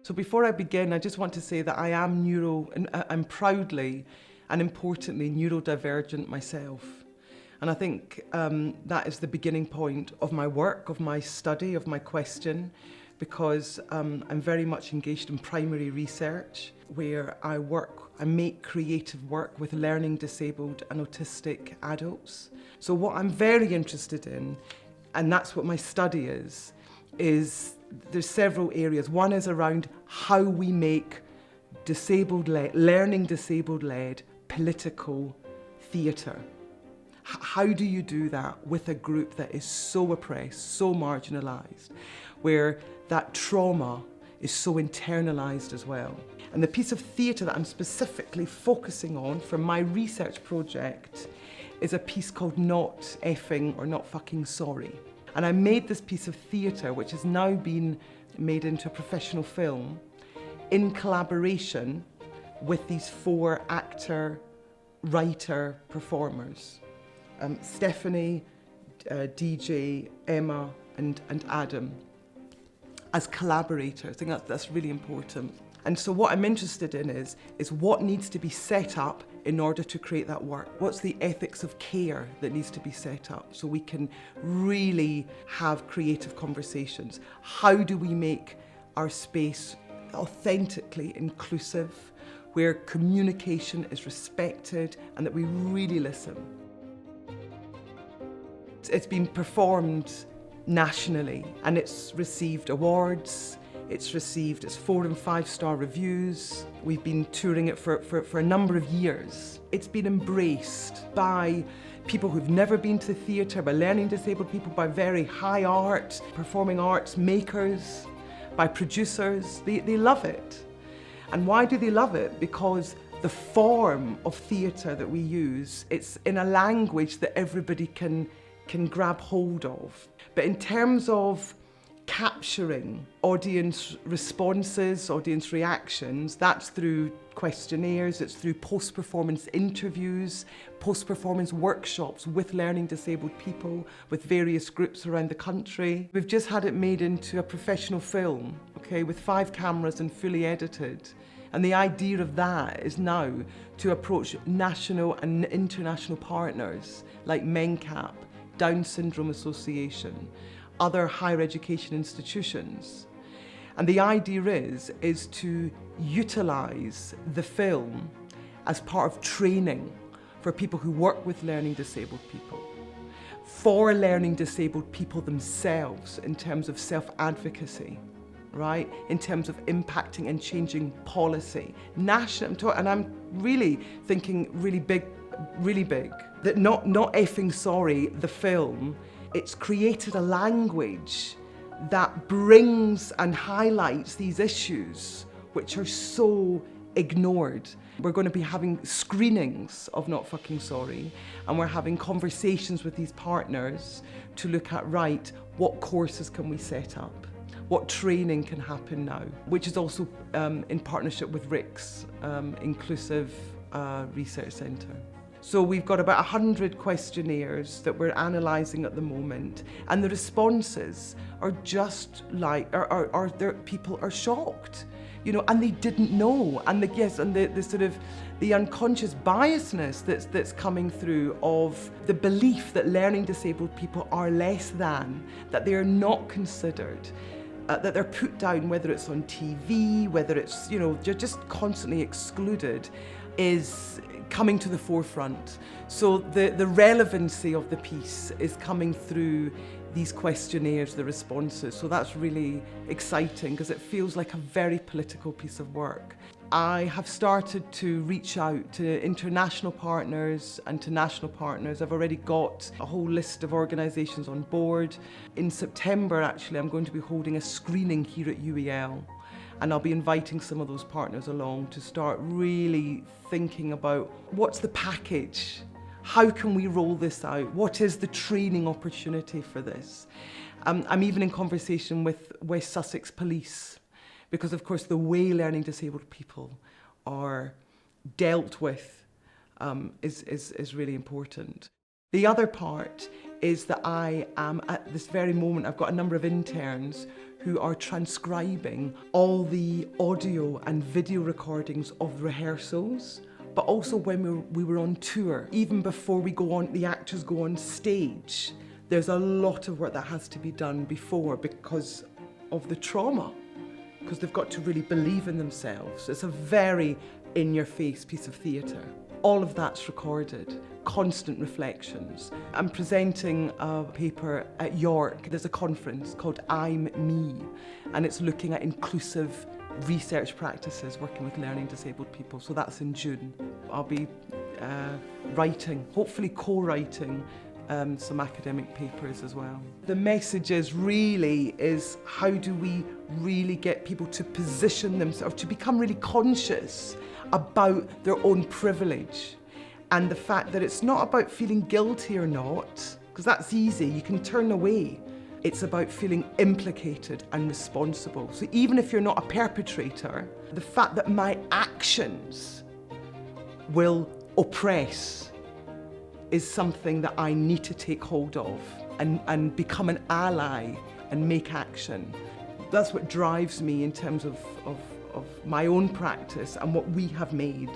So before I begin, I just want to say that I am I'm proudly and importantly neurodivergent myself. And I think that is the beginning point of my work, of my study, of my question, because I'm very much engaged in primary research where I make creative work with learning disabled and autistic adults. So what I'm very interested in, and that's what my study is there's several areas. One is around how we make learning disabled-led political theatre. How do you do that with a group that is so oppressed, so marginalised, where that trauma is so internalised as well? And the piece of theatre that I'm specifically focusing on for my research project is a piece called Not Fkin Sorry. And I made this piece of theatre, which has now been made into a professional film, in collaboration with these 4 actor, writer, performers. Stephanie, DJ, Emma and Adam as collaborators. I think that's really important. And so what I'm interested in is what needs to be set up in order to create that work. What's the ethics of care that needs to be set up so we can really have creative conversations? How do we make our space authentically inclusive, where communication is respected and that we really listen? It's been performed nationally and it's received awards. It's received its 4- and 5-star reviews. We've been touring it for a number of years. It's been embraced by people who've never been to the theatre, by learning disabled people, by very high art, performing arts makers, by producers. They love it. And why do they love it? Because the form of theatre that we use, it's in a language that everybody can grab hold of. But in terms of capturing audience responses, audience reactions, that's through questionnaires, it's through post-performance interviews, post-performance workshops with learning disabled people, with various groups around the country. We've just had it made into a professional film, okay, with 5 cameras and fully edited. And the idea of that is now to approach national and international partners like MenCap, Down Syndrome Association, other higher education institutions. And the idea is to utilise the film as part of training for people who work with learning disabled people, for learning disabled people themselves in terms of self-advocacy, right? In terms of impacting and changing policy. National, and I'm really thinking really big, that Not Fkin Sorry, the film, it's created a language that brings and highlights these issues which are so ignored. We're going to be having screenings of Not Fkin Sorry, and we're having conversations with these partners to look at, right, what courses can we set up? What training can happen now? Which is also in partnership with RICS, Inclusive Research Centre. So we've got about 100 questionnaires that we're analysing at the moment, and the responses are just like, people are shocked, you know, and they didn't know, and the sort of the unconscious biasness that's coming through of the belief that learning disabled people are less than, that they are not considered. That they're put down, whether it's on TV, whether it's, you know, they're just constantly excluded, is coming to the forefront. So the relevancy of the piece is coming through these questionnaires, the responses. So that's really exciting because it feels like a very political piece of work. I have started to reach out to international partners and to national partners. I've already got a whole list of organisations on board. In September, actually, I'm going to be holding a screening here at UEL, and I'll be inviting some of those partners along to start really thinking about what's the package? How can we roll this out? What is the training opportunity for this? I'm even in conversation with West Sussex Police, because of course the way learning disabled people are dealt with is really important. The other part is that I am, at this very moment, I've got a number of interns who are transcribing all the audio and video recordings of rehearsals, but also when we were on tour. Even before the actors go on stage, there's a lot of work that has to be done before because of the trauma, because they've got to really believe in themselves. It's a very in-your-face piece of theatre. All of that's recorded, constant reflections. I'm presenting a paper at York. There's a conference called I'm Me, and it's looking at inclusive research practices working with learning disabled people. So that's in June. I'll be writing, hopefully co-writing, some academic papers as well. The message is how do we really get people to position themselves, to become really conscious about their own privilege, and the fact that it's not about feeling guilty or not, because that's easy, you can turn away. It's about feeling implicated and responsible. So even if you're not a perpetrator, the fact that my actions will oppress is something that I need to take hold of and become an ally and make action. That's what drives me in terms of my own practice and what we have made.